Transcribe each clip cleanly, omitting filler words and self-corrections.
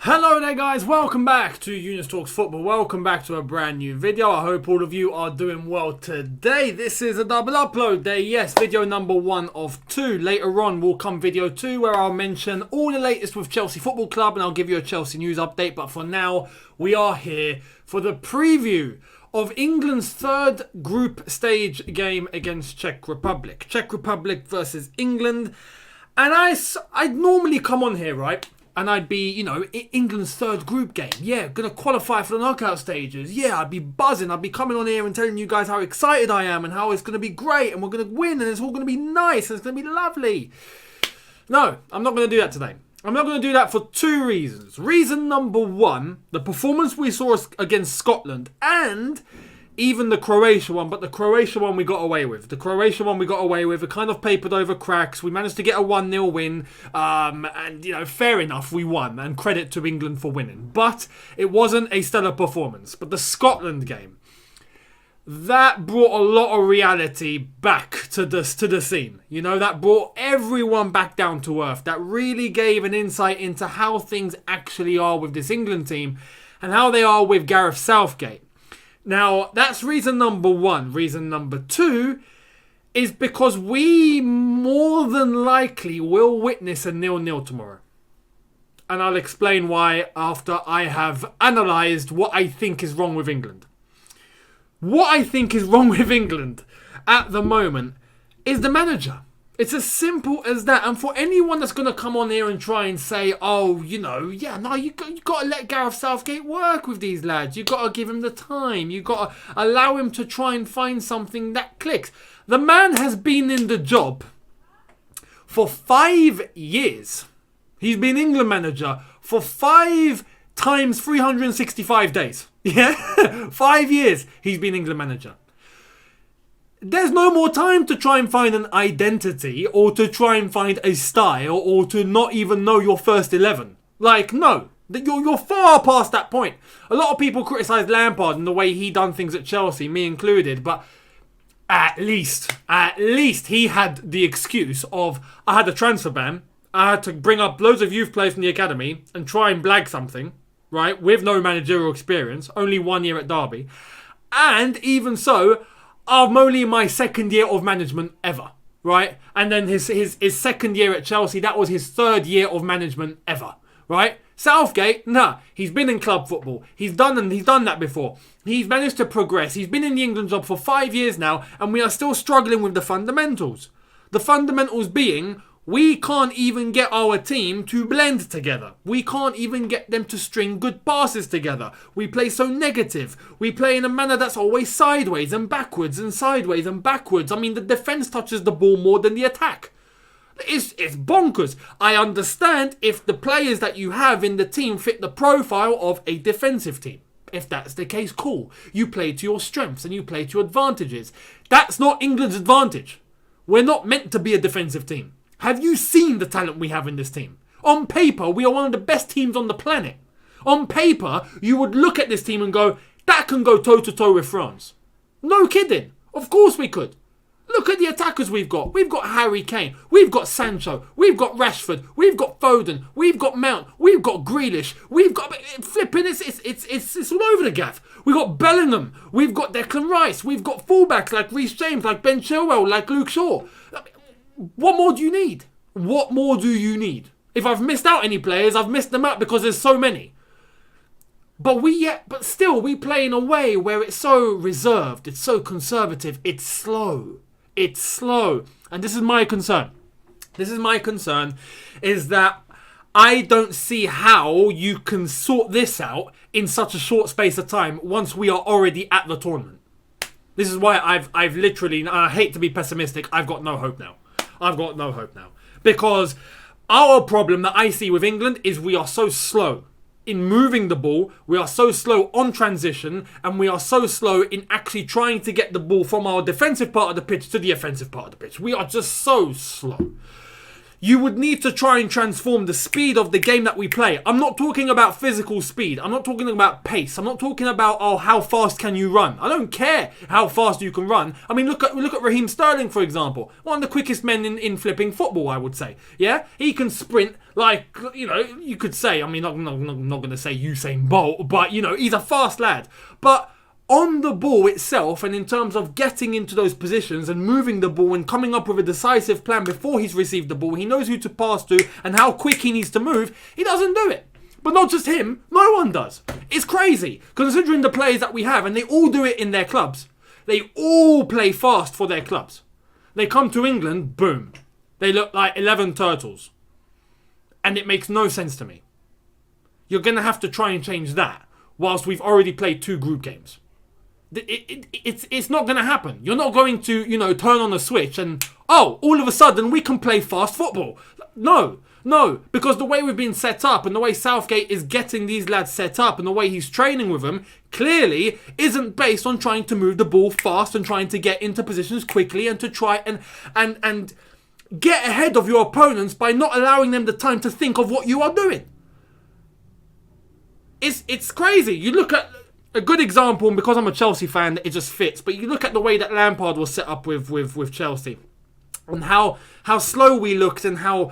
Hello there guys, welcome back to Younes Talks Football. Welcome back to a brand new video. I hope all of you are doing well today. This is a double upload day. Yes, video number 1 of 2. Later on will come video 2 where I'll mention all the latest with Chelsea Football Club and I'll give you a Chelsea news update. But for now, we are here for the preview of England's third group stage game against Czech Republic. Czech Republic versus England. And I'd normally come on here, right? And I'd be, England's third group game. Yeah, going to qualify for the knockout stages. Yeah, I'd be buzzing. I'd be coming on here and telling you guys how excited I am and how it's going to be great and we're going to win and it's all going to be nice and it's going to be lovely. No, I'm not going to do that today. I'm not going to do that for 2 reasons. Reason number 1, the performance we saw against Scotland and even the Croatia one, but the Croatia one we got away with. It kind of papered over cracks. We managed to get a 1-0 win. And, fair enough, we won. And credit to England for winning. But it wasn't a stellar performance. But the Scotland game, that brought a lot of reality back to the scene. That brought everyone back down to earth. That really gave an insight into how things actually are with this England team and how they are with Gareth Southgate. Now, that's reason number 1. Reason number 2 is because we more than likely will witness a 0-0 tomorrow. And I'll explain why after I have analysed what I think is wrong with England. What I think is wrong with England at the moment is the manager. It's as simple as that. And for anyone that's going to come on here and try and say, you got to let Gareth Southgate work with these lads. You got to give him the time. You got to allow him to try and find something that clicks. The man has been in the job for 5 years. He's been England manager for 5 times 365 days. Yeah, 5 years he's been England manager. There's no more time to try and find an identity or to try and find a style or to not even know your first 11. No. You're far past that point. A lot of people criticise Lampard and the way he done things at Chelsea, me included, but at least he had the excuse of, I had a transfer ban, I had to bring up loads of youth players from the academy and try and blag something, right, with no managerial experience, only 1 year at Derby. And even so, I'm only in my 2nd year of management ever, right? And then his 2nd year at Chelsea, that was his 3rd year of management ever, right? Southgate, he's been in club football. He's done that before. He's managed to progress. He's been in the England job for 5 years now, and we are still struggling with the fundamentals. The fundamentals being, we can't even get our team to blend together. We can't even get them to string good passes together. We play so negative. We play in a manner that's always sideways and backwards and sideways and backwards. I mean, the defence touches the ball more than the attack. It's bonkers. I understand if the players that you have in the team fit the profile of a defensive team. If that's the case, cool. You play to your strengths and you play to your advantages. That's not England's advantage. We're not meant to be a defensive team. Have you seen the talent we have in this team? On paper, we are one of the best teams on the planet. On paper, you would look at this team and go, that can go toe-to-toe with France. No kidding. Of course we could. Look at the attackers we've got. We've got Harry Kane. We've got Sancho. We've got Rashford. We've got Foden. We've got Mount. We've got Grealish. We've got... Flipping, it's all over the gaff. We've got Bellingham. We've got Declan Rice. We've got fullbacks like Reece James, like Ben Chilwell, like Luke Shaw. What more do you need? What more do you need? If I've missed out any players, I've missed them out because there's so many. But still, we play in a way where it's so reserved, it's so conservative, it's slow. It's slow. And this is my concern. Is that I don't see how you can sort this out in such a short space of time once we are already at the tournament. This is why I've literally, and I hate to be pessimistic, I've got no hope now. Because our problem that I see with England is we are so slow in moving the ball, we are so slow on transition, and we are so slow in actually trying to get the ball from our defensive part of the pitch to the offensive part of the pitch. We are just so slow. you would need to try and transform the speed of the game that we play. I'm not talking about physical speed. I'm not talking about pace. I'm not talking about, oh, how fast can you run? I don't care how fast you can run. I mean, look at Raheem Sterling, for example. One of the quickest men in flipping football, I would say. Yeah? He can sprint like, you know, you could say, I mean, I'm not going to say Usain Bolt, but, you know, he's a fast lad. But on the ball itself, and in terms of getting into those positions and moving the ball and coming up with a decisive plan before he's received the ball, he knows who to pass to and how quick he needs to move, he doesn't do it. But not just him, no one does. It's crazy, considering the players that we have, and they all do it in their clubs. They all play fast for their clubs. They come to England, boom. They look like 11 turtles. And it makes no sense to me. You're going to have to try and change that whilst we've already played 2 group games. It's not going to happen. You're not going to, you know, turn on a switch and, oh, all of a sudden we can play fast football. No, because the way we've been set up and the way Southgate is getting these lads set up and the way he's training with them clearly isn't based on trying to move the ball fast and trying to get into positions quickly and to try and get ahead of your opponents by not allowing them the time to think of what you are doing. It's crazy. You look at a good example, and because I'm a Chelsea fan, it just fits. But you look at the way that Lampard was set up with Chelsea, and how slow we looked, and how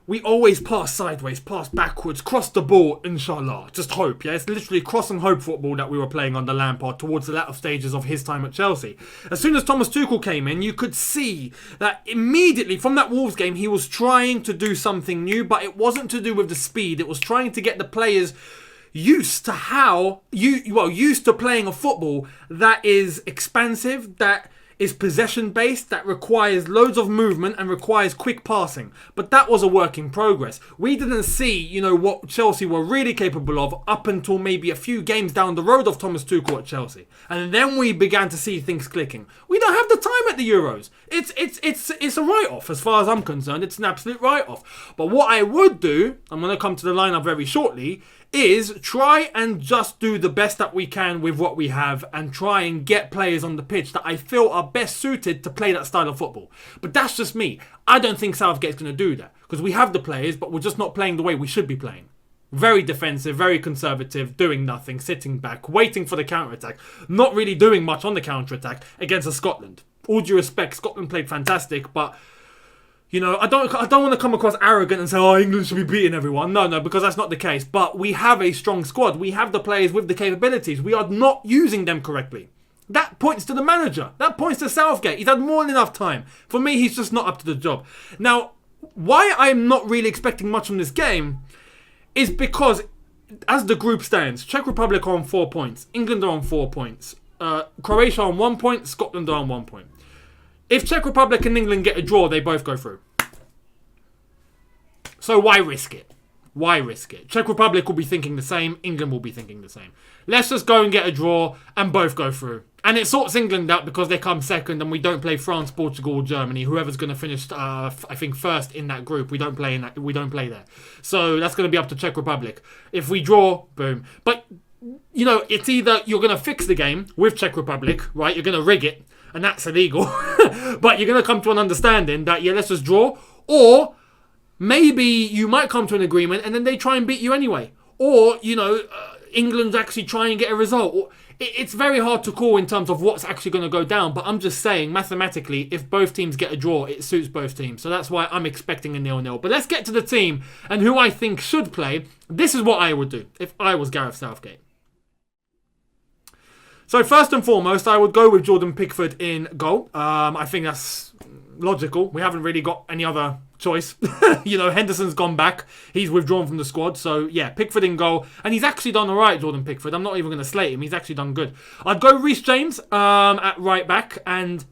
we always pass sideways, pass backwards, cross the ball, inshallah. Just hope, yeah? It's literally cross and hope football that we were playing under Lampard towards the latter stages of his time at Chelsea. As soon as Thomas Tuchel came in, you could see that immediately from that Wolves game, he was trying to do something new, but it wasn't to do with the speed. It was trying to get the players used to playing a football that is expansive, that is possession based, that requires loads of movement and requires quick passing. But that was a work in progress. We didn't see, you know, what Chelsea were really capable of up until maybe a few games down the road of Thomas Tuchel at Chelsea. And then we began to see things clicking. We don't have the time at the Euros. It's a write-off as far as I'm concerned. It's an absolute write-off. But what I would do, I'm going to come to the lineup very shortly, is try and just do the best that we can with what we have and try and get players on the pitch that I feel are best suited to play that style of football. But that's just me. I don't think Southgate's going to do that because we have the players, but we're just not playing the way we should be playing. Very defensive, very conservative, doing nothing, sitting back, waiting for the counter-attack, not really doing much on the counter-attack against Scotland. All due respect, Scotland played fantastic, but you know, I don't want to come across arrogant and say, oh, England should be beating everyone. No, because that's not the case. But we have a strong squad. We have the players with the capabilities. We are not using them correctly. That points to the manager. That points to Southgate. He's had more than enough time. For me, he's just not up to the job. Now, why I'm not really expecting much from this game is because, as the group stands, Czech Republic are on 4 points. England are on 4 points. Croatia on 1 point. Scotland are on 1 point. If Czech Republic and England get a draw, they both go through. So why risk it? Why risk it? Czech Republic will be thinking the same. England will be thinking the same. Let's just go and get a draw and both go through. And it sorts England out because they come second and we don't play France, Portugal, or Germany. Whoever's going to finish, I think, first in that group, we don't play there. So that's going to be up to Czech Republic. If we draw, boom. But you know, it's either you're going to fix the game with Czech Republic, right? You're going to rig it. And that's illegal. But you're going to come to an understanding that, yeah, let's just draw. Or maybe you might come to an agreement and then they try and beat you anyway. Or, you know, England actually try and get a result. It's very hard to call in terms of what's actually going to go down. But I'm just saying, mathematically, if both teams get a draw, it suits both teams. So that's why I'm expecting a 0-0. But let's get to the team and who I think should play. This is what I would do if I was Gareth Southgate. So first and foremost, I would go with Jordan Pickford in goal. I think that's logical. We haven't really got any other choice. You know, Henderson's gone back. He's withdrawn from the squad. So yeah, Pickford in goal. And he's actually done all right, Jordan Pickford. I'm not even going to slate him. He's actually done good. I'd go Reece James at right back. And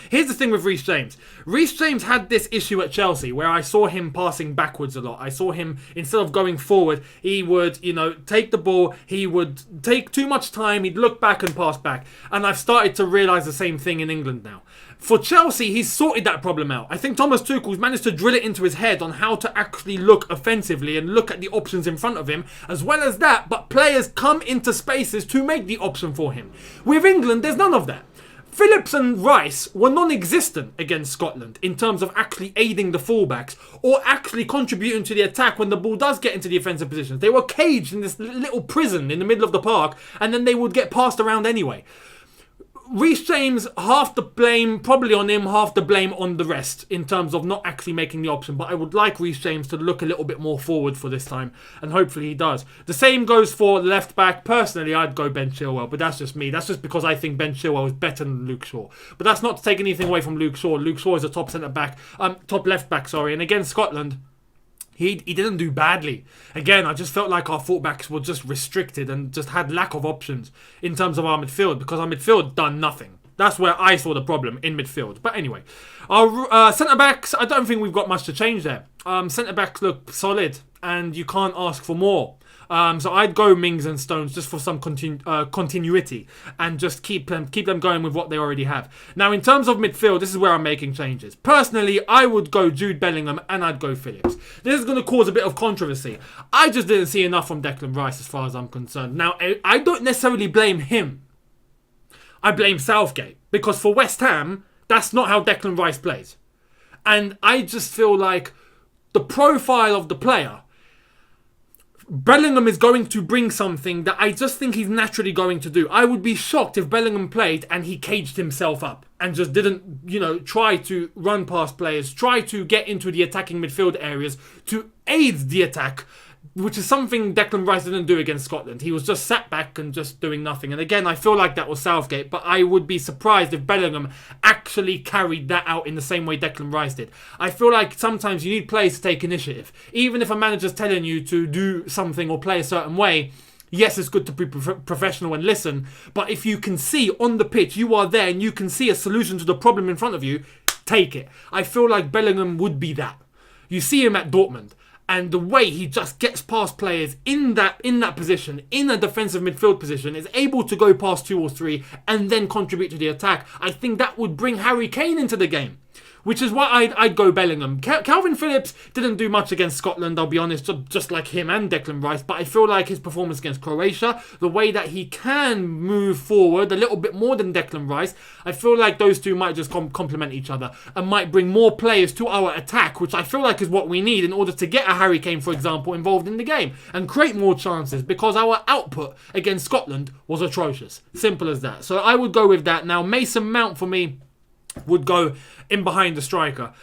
here's the thing with Reece James. Reece James had this issue at Chelsea where I saw him passing backwards a lot. I saw him, instead of going forward, he would, you know, take the ball. He would take too much time. He'd look back and pass back. And I've started to realise the same thing in England now. For Chelsea, he's sorted that problem out. I think Thomas Tuchel's managed to drill it into his head on how to actually look offensively and look at the options in front of him. As well as that, but players come into spaces to make the option for him. With England, there's none of that. Phillips and Rice were non-existent against Scotland in terms of actually aiding the fullbacks or actually contributing to the attack when the ball does get into the offensive positions. They were caged in this little prison in the middle of the park, and then they would get passed around anyway. Reece James, half the blame probably on him, half the blame on the rest in terms of not actually making the option. But I would like Reece James to look a little bit more forward for this time, and hopefully he does. The same goes for left back. Personally, I'd go Ben Chilwell, but that's just me. That's just because I think Ben Chilwell is better than Luke Shaw. But that's not to take anything away from Luke Shaw. Luke Shaw is a top top left back, and against Scotland, He didn't do badly. Again, I just felt like our fullbacks were just restricted and just had lack of options in terms of our midfield, because our midfield done nothing. That's where I saw the problem in midfield. But anyway, our centre-backs, I don't think we've got much to change there. Centre-backs look solid and you can't ask for more. So I'd go Mings and Stones just for some continuity and just keep them going with what they already have. Now, in terms of midfield, this is where I'm making changes. Personally, I would go Jude Bellingham and I'd go Phillips. This is going to cause a bit of controversy. I just didn't see enough from Declan Rice as far as I'm concerned. Now, I don't necessarily blame him. I blame Southgate, because for West Ham, that's not how Declan Rice plays. And I just feel like the profile of the player, Bellingham is going to bring something that I just think he's naturally going to do. I would be shocked if Bellingham played and he caged himself up and just didn't, try to run past players, try to get into the attacking midfield areas to aid the attack, which is something Declan Rice didn't do against Scotland. He was just sat back and just doing nothing. And again, I feel like that was Southgate, but I would be surprised if Bellingham actually carried that out in the same way Declan Rice did. I feel like sometimes you need players to take initiative. Even if a manager's telling you to do something or play a certain way, yes, it's good to be professional and listen, but if you can see on the pitch, you are there and you can see a solution to the problem in front of you, take it. I feel like Bellingham would be that. You see him at Dortmund, and the way he just gets past players in that position, in a defensive midfield position, is able to go past 2 or 3 and then contribute to the attack. I think that would bring Harry Kane into the game, which is why I'd go Bellingham. Calvin Phillips didn't do much against Scotland, I'll be honest, just like him and Declan Rice, but I feel like his performance against Croatia, the way that he can move forward a little bit more than Declan Rice, I feel like those two might just complement each other and might bring more players to our attack, which I feel like is what we need in order to get a Harry Kane, for example, involved in the game and create more chances, because our output against Scotland was atrocious. Simple as that. So I would go with that. Now, Mason Mount for me would go in behind the striker.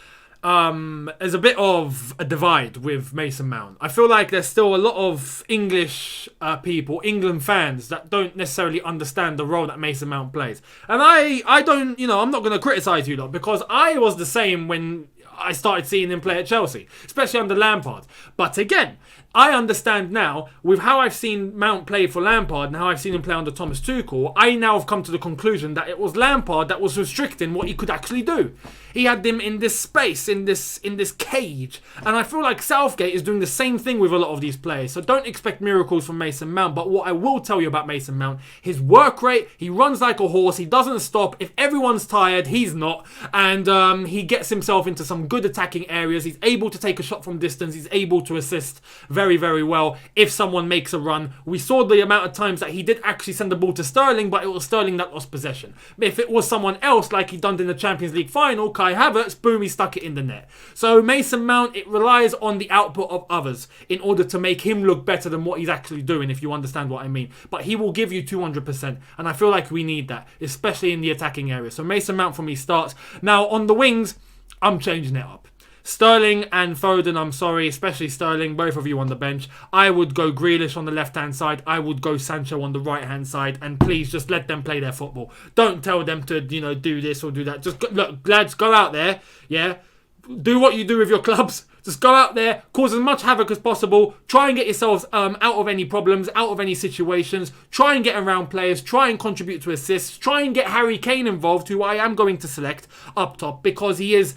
There's a bit of a divide with Mason Mount. I feel like there's still a lot of English people, England fans, that don't necessarily understand the role that Mason Mount plays. And I don't, I'm not going to criticise you lot, because I was the same when I started seeing him play at Chelsea, especially under Lampard. But again, I understand now, with how I've seen Mount play for Lampard and how I've seen him play under Thomas Tuchel, I now have come to the conclusion that it was Lampard that was restricting what he could actually do. He had them in this space, in this cage. And I feel like Southgate is doing the same thing with a lot of these players. So don't expect miracles from Mason Mount. But what I will tell you about Mason Mount, his work rate, he runs like a horse. He doesn't stop. If everyone's tired, he's not. And he gets himself into some good attacking areas. He's able to take a shot from distance. He's able to assist very, very well if someone makes a run. We saw the amount of times that he did actually send the ball to Sterling, but it was Sterling that lost possession. If it was someone else, like he done in the Champions League final, Kai Havertz, boom, he stuck it in the net. So Mason Mount, it relies on the output of others in order to make him look better than what he's actually doing, if you understand what I mean. But he will give you 200%, and I feel like we need that, especially in the attacking area. So Mason Mount for me starts. Now on the wings, I'm changing it up. Sterling and Foden, I'm sorry, especially Sterling, both of you on the bench. I would go Grealish on the left-hand side. I would go Sancho on the right-hand side. And please, just let them play their football. Don't tell them to, do this or do that. Just, look, lads, go out there, yeah? Do what you do with your clubs. Just go out there, cause as much havoc as possible. Try and get yourselves out of any problems, out of any situations. Try and get around players. Try and contribute to assists. Try and get Harry Kane involved, who I am going to select up top, because he is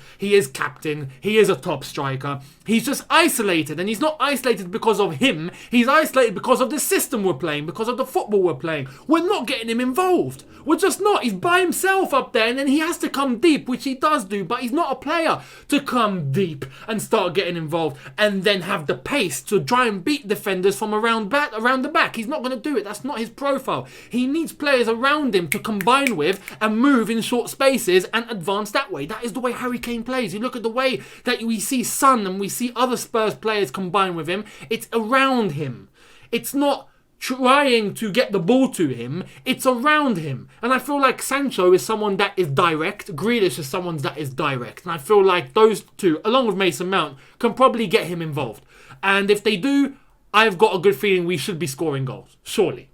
captain. He is a top striker. He's just isolated, and he's not isolated because of him. He's isolated because of the system we're playing, because of the football we're playing. We're not getting him involved. We're just not. He's by himself up there, and then he has to come deep, which he does do, but he's not a player to come deep and start start getting involved and then have the pace to try and beat defenders from around the back. He's not going to do it. That's not his profile. He needs players around him to combine with and move in short spaces and advance that way. That is the way Harry Kane plays. You look at the way that we see Son and we see other Spurs players combine with him. It's around him. It's not trying to get the ball to him, it's around him. And I feel like Sancho is someone that is direct. Grealish is someone that is direct. And I feel like those two, along with Mason Mount, can probably get him involved. And if they do, I've got a good feeling we should be scoring goals. Surely.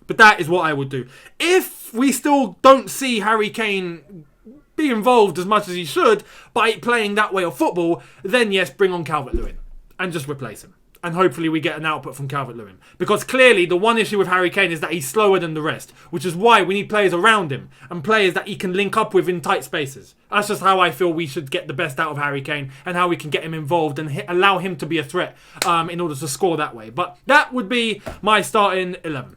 But that is what I would do. If we still don't see Harry Kane be involved as much as he should by playing that way of football, then yes, bring on Calvert-Lewin and just replace him. And hopefully we get an output from Calvert-Lewin. Because clearly the one issue with Harry Kane is that he's slower than the rest. Which is why we need players around him. And players that he can link up with in tight spaces. That's just how I feel we should get the best out of Harry Kane. And how we can get him involved and allow him to be a threat in order to score that way. But that would be my starting 11.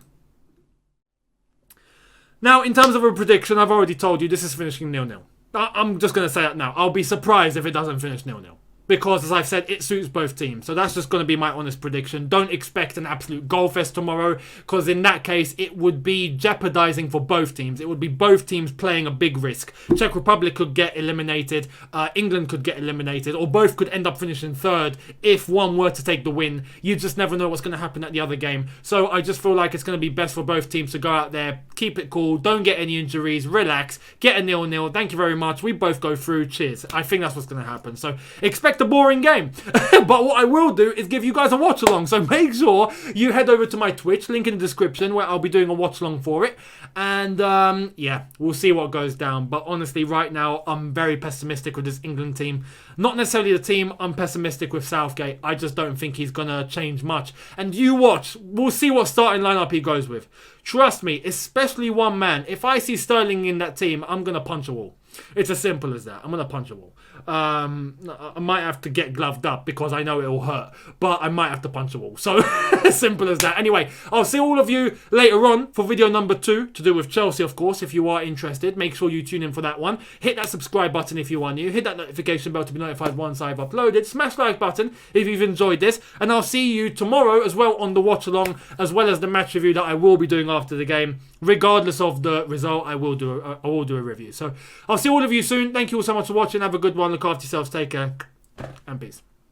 Now, in terms of a prediction, I've already told you this is finishing 0-0. I'm just going to say that now. I'll be surprised if it doesn't finish 0-0. Because, as I've said, it suits both teams. So that's just going to be my honest prediction. Don't expect an absolute goal fest tomorrow. Because in that case, it would be jeopardising for both teams. It would be both teams playing a big risk. Czech Republic could get eliminated. England could get eliminated. Or both could end up finishing third if one were to take the win. You just never know what's going to happen at the other game. So I just feel like it's going to be best for both teams to go out there, keep it cool, don't get any injuries, relax, get a 0-0. Thank you very much. We both go through. Cheers. I think that's what's going to happen. So expect a boring game. But what I will do is give you guys a watch along. So make sure you head over to my Twitch, link in the description, where I'll be doing a watch along for it. And yeah, we'll see what goes down. But honestly, right now, I'm very pessimistic with this England team. Not necessarily the team, I'm pessimistic with Southgate. I just don't think he's going to change much. And you watch. We'll see what starting lineup he goes with. Trust me, especially one man. If I see Sterling in that team, I'm going to punch a wall. It's as simple as that. I'm going to punch a wall. I might have to get gloved up because I know it will hurt. But I might have to punch a wall. So, as simple as that. Anyway, I'll see all of you later on for video number 2. To do with Chelsea, of course. If you are interested, make sure you tune in for that one. Hit that subscribe button if you are new. Hit that notification bell to be notified once I've uploaded. Smash the like button if you've enjoyed this. And I'll see you tomorrow as well on the watch along. As well as the match review that I will be doing after the game. Regardless of the result, I will do a review. So, I'll see all of you soon. Thank you all so much for watching. Have a good one. Look after yourselves. Take care. And peace.